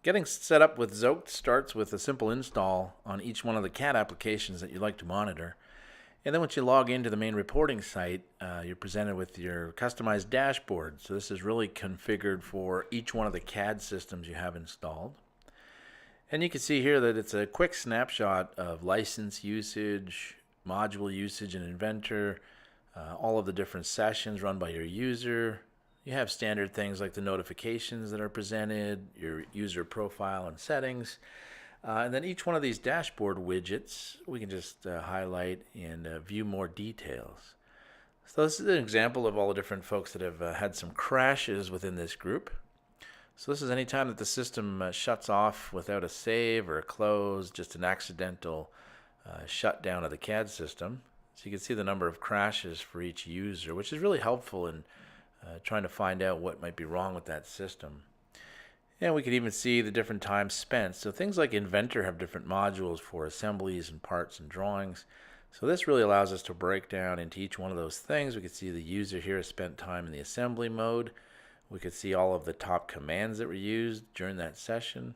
Getting set up with Zoeked starts with a simple install on each one of the CAD applications that you'd like to monitor. And then once you log into the main reporting site, you're presented with your customized dashboard. So this is really configured for each one of the CAD systems you have installed. And you can see here that it's a quick snapshot of license usage, module usage in Inventor, all of the different sessions run by your user. You have standard things like the notifications that are presented, your user profile and settings. And then each one of these dashboard widgets, we can just highlight and view more details. So this is an example of all the different folks that have had some crashes within this group. So this is any time that the system shuts off without a save or a close, just an accidental shutdown of the CAD system. So you can see the number of crashes for each user, which is really helpful in trying to find out what might be wrong with that system. And we can even see the different times spent. So things like Inventor have different modules for assemblies and parts and drawings. So this really allows us to break down into each one of those things. We can see the user here has spent time in the assembly mode. We could see all of the top commands that were used during that session.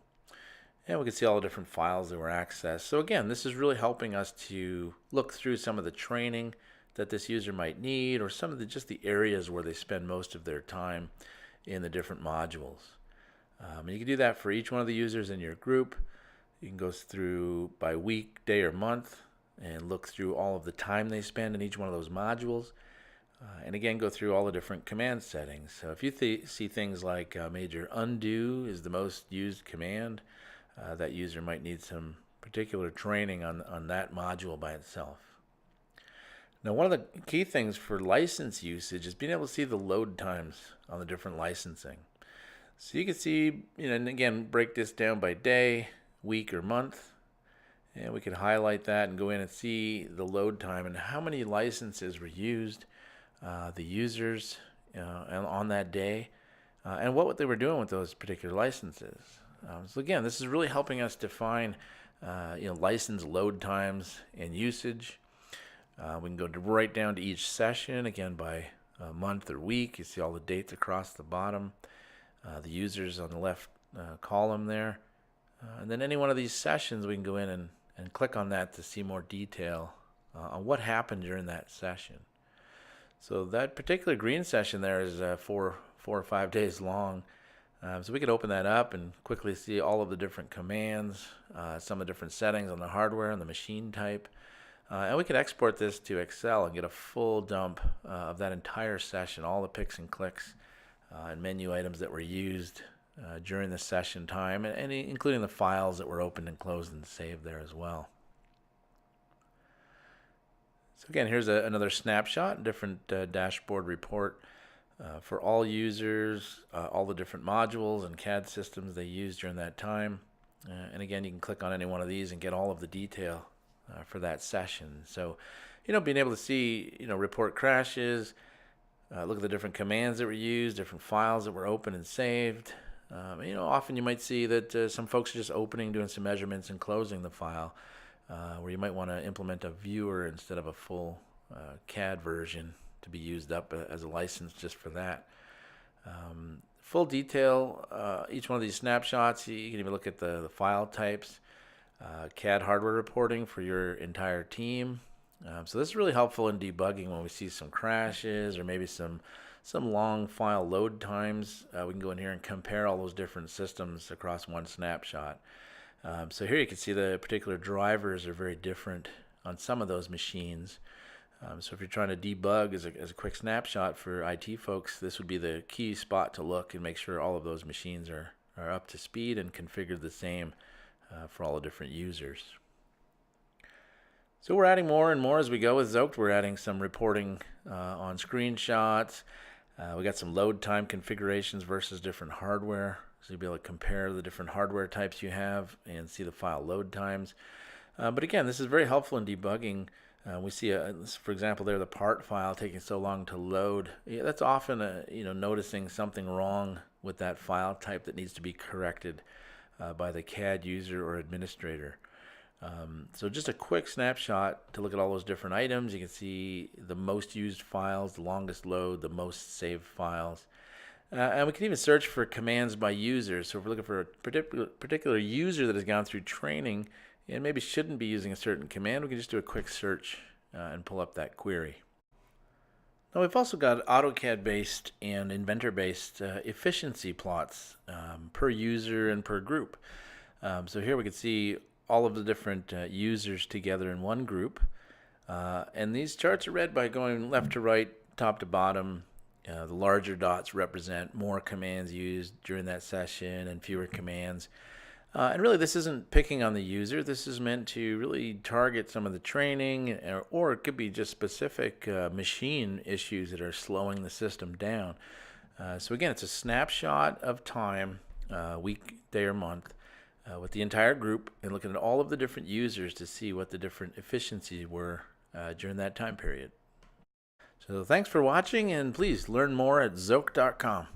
And we can see all the different files that were accessed. So again, this is really helping us to look through some of the training that this user might need, or some of just the areas where they spend most of their time in the different modules. And you can do that for each one of the users in your group. You can go through by week, day, or month and look through all of the time they spend in each one of those modules. And again, go through all the different command settings. So if you see things like major undo is the most used command, that user might need some particular training on that module by itself. Now, one of the key things for license usage is being able to see the load times on the different licensing. So you can see, and again, break this down by day, week, or month. And we can highlight that and go in and see the load time and how many licenses were used, the users on that day, and what they were doing with those particular licenses. So again, this is really helping us define license load times and usage. We can go right down to each session, again by month or week. You see all the dates across the bottom, the users on the left column there. And then any one of these sessions, we can go in and click on that to see more detail on what happened during that session. So that particular green session there is 4 or 5 days long. So we could open that up and quickly see all of the different commands, some of the different settings on the hardware and the machine type. And we could export this to Excel and get a full dump of that entire session, all the picks and clicks and menu items that were used during the session time, and including the files that were opened and closed and saved there as well. So again, here's another snapshot, different dashboard report for all users, all the different modules and CAD systems they used during that time. And again, you can click on any one of these and get all of the detail for that session. So, being able to see, report crashes, look at the different commands that were used, different files that were opened and saved. Often you might see that some folks are just opening, doing some measurements and closing the file, where you might want to implement a viewer instead of a full CAD version to be used up as a license just for that. Full detail, each one of these snapshots, you can even look at the file types, CAD hardware reporting for your entire team. So this is really helpful in debugging when we see some crashes or maybe some long file load times. We can go in here and compare all those different systems across one snapshot. So here you can see the particular drivers are very different on some of those machines. So if you're trying to debug as a quick snapshot for IT folks, this would be the key spot to look and make sure all of those machines are up to speed and configured the same for all the different users. So we're adding more and more as we go with Zoeked. We're adding some reporting on screenshots. We got some load time configurations versus different hardware. So you'll be able to compare the different hardware types you have and see the file load times. But again, this is very helpful in debugging. We see, for example, there the part file taking so long to load. Yeah, that's often noticing something wrong with that file type that needs to be corrected by the CAD user or administrator. So just a quick snapshot to look at all those different items. You can see the most used files, the longest load, the most saved files. And we can even search for commands by user. So if we're looking for a particular user that has gone through training and maybe shouldn't be using a certain command, we can just do a quick search and pull up that query. Now we've also got AutoCAD-based and Inventor-based efficiency plots per user and per group. So here we can see all of the different users together in one group. And these charts are read by going left to right, top to bottom. The larger dots represent more commands used during that session and fewer commands. And really, this isn't picking on the user. This is meant to really target some of the training, or it could be just specific machine issues that are slowing the system down. So again, it's a snapshot of time, week, day, or month, with the entire group, and looking at all of the different users to see what the different efficiencies were during that time period. So thanks for watching, and please learn more at Zoeked.com.